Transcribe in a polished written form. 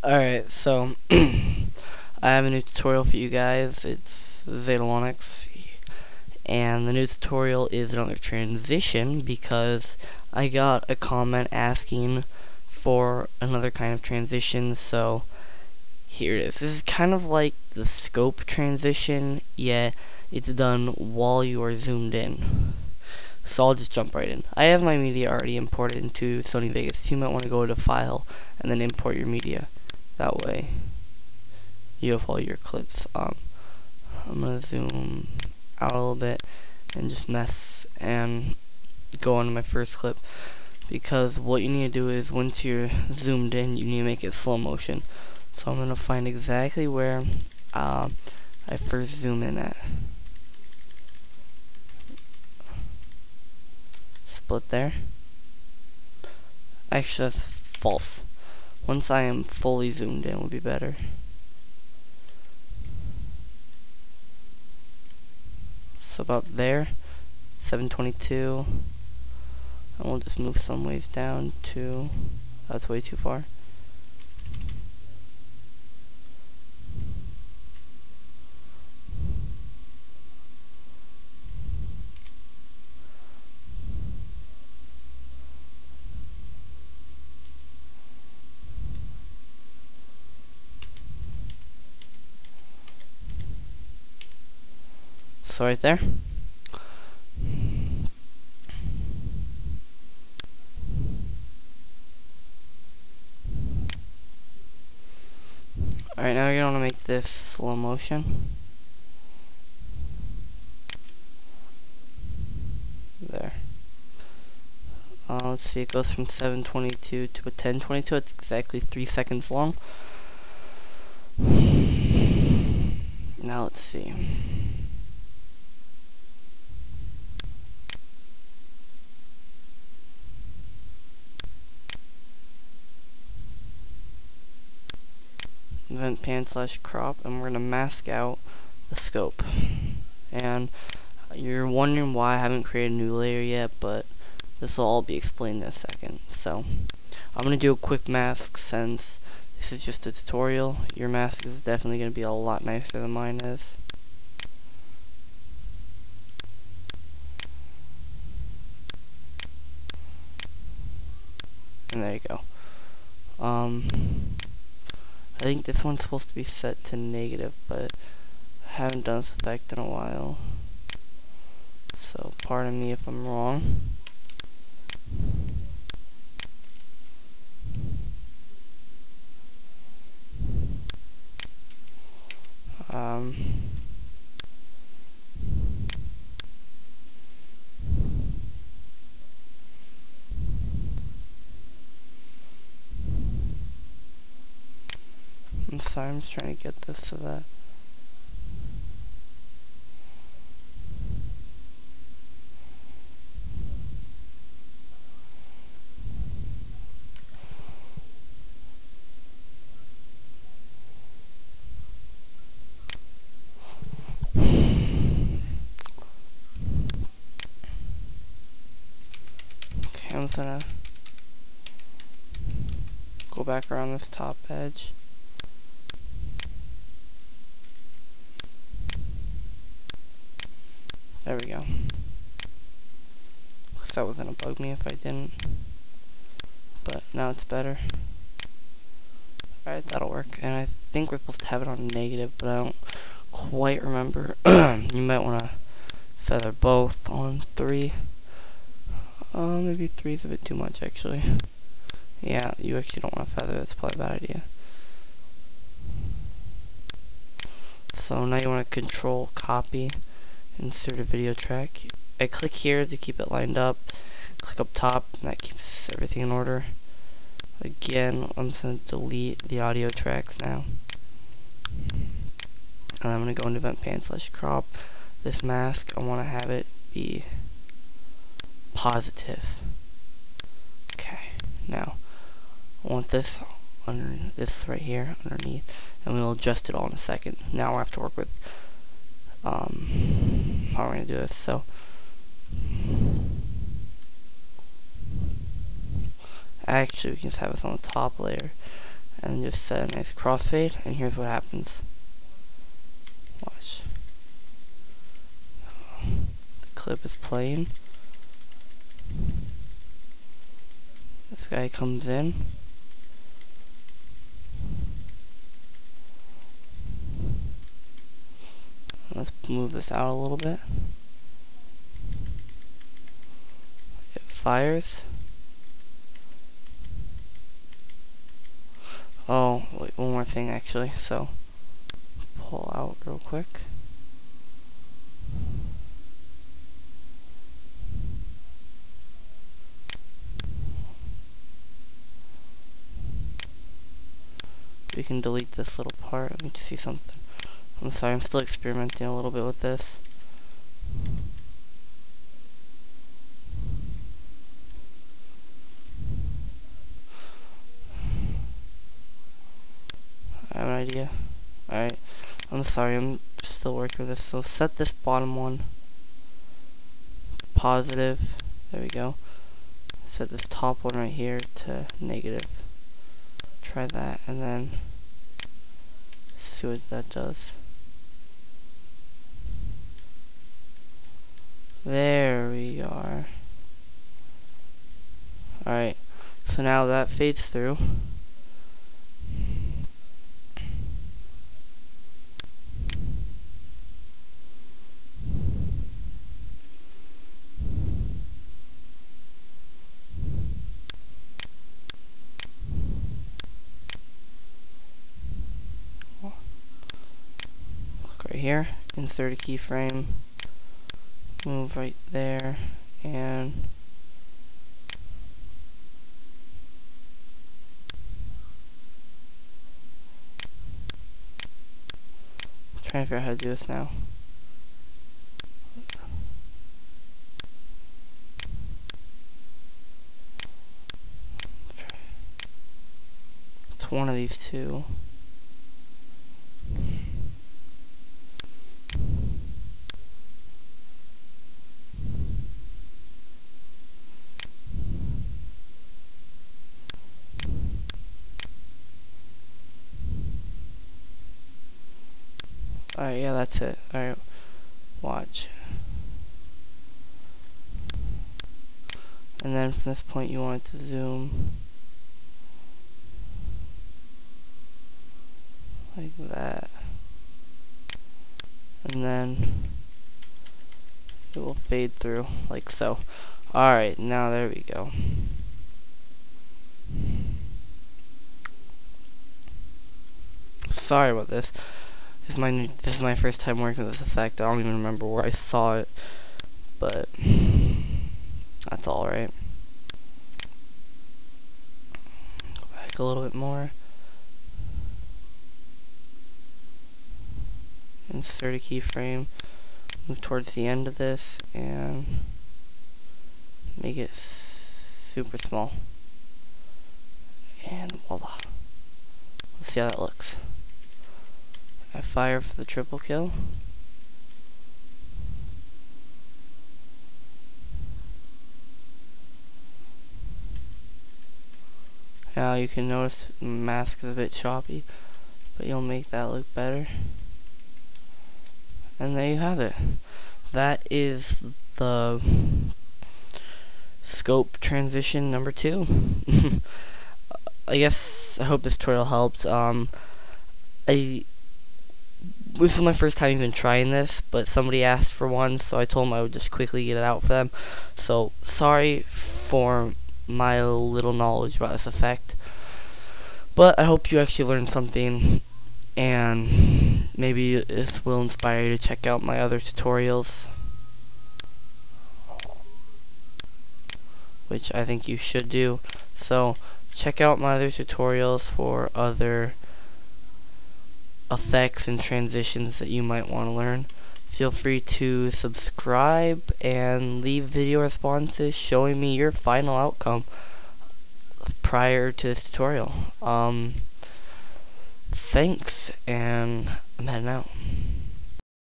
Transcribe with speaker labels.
Speaker 1: Alright, so I have a new tutorial for you guys. It's XYZetalonix, and the new tutorial is another transition because I got a comment asking for another kind of transition, so here it is. This is kind of like the scope transition, yet it's done while you are zoomed in. So I'll just jump right in. I have my media already imported into Sony Vegas, so you might want to go to File and then import your media. That way you have all your clips. I'm gonna zoom out a little bit and just mess and go on to my first clip, because what you need to do is once you're zoomed in, you need to make it slow motion. So I'm gonna find exactly where I first zoom in at. Split there. Actually, that's false. Once I am fully zoomed in would be better. So about there, 722, and we'll just move some ways down to, that's way too far. So right there. Alright, now you're gonna make this slow motion. There. Let's see, it goes from 722 to a 1022. It's exactly 3 seconds long. Now let's see. Event pan / crop, and we're gonna mask out the scope. And you're wondering why I haven't created a new layer yet, but this will all be explained in a second. So I'm gonna do a quick mask since this is just a tutorial. Your mask is definitely gonna be a lot nicer than mine is. And there you go. I think this one's supposed to be set to negative, but I haven't done this effect in a while, so pardon me if I'm wrong. I'm sorry, I'm just trying to get this so that okay, I'm just gonna go back around this top edge. There we go. Because that was gonna bug me if I didn't. But now it's better. Alright, that'll work. And I think we're supposed to have it on negative, but I don't quite remember. You might want to feather both on 3. Maybe 3 is a bit too much, actually. Yeah, you actually don't want to feather. That's probably a bad idea. So now you want to control copy, insert a video track. I click here to keep it lined up. Click up top, and that keeps everything in order. Again, I'm just going to delete the audio tracks now. And I'm going to go into event pan / crop. This mask, I want to have it be positive. Okay, now I want this under this right here underneath, and we'll adjust it all in a second. Now we have to work with how we're going to do this. So actually we can just have this on the top layer, and just set a nice crossfade, and here's what happens. Watch. The clip is playing. This guy comes in. Let's move this out a little bit. It fires. Oh, wait, one more thing actually. So, pull out real quick. We can delete this little part. Let me just see something. I'm sorry, I'm still experimenting a little bit with this. I have an idea. Alright, I'm sorry, I'm still working with this. So set this bottom one positive. There we go. Set this top one right here to negative. Try that and then see what that does. There we are. Alright, so now that fades through. Look right here, insert a keyframe, move right there, and I'm trying to figure out how to do this now. It's one of these two. Alright, yeah, that's it. Alright, watch. And then from this point you want it to zoom like that. And then it will fade through like so. Alright, now there we go. Sorry about this. This is my first time working with this effect. I don't even remember where I saw it, but that's alright. Go back a little bit more. Insert a keyframe. Move towards the end of this and make it super small. And voila. Let's see how that looks. I fire for the triple kill. Now you can notice the mask is a bit choppy, but you'll make that look better. And there you have it. That is the scope transition number 2. I guess I hope this tutorial helped. This is my first time even trying this, but somebody asked for one, so I told them I would just quickly get it out for them. So sorry for my little knowledge about this effect, but I hope you actually learned something, and maybe this will inspire you to check out my other tutorials, which I think you should do. So check out my other tutorials for other effects and transitions that you might want to learn. Feel free to subscribe and leave video responses showing me your final outcome prior to this tutorial. Thanks, and I'm heading out.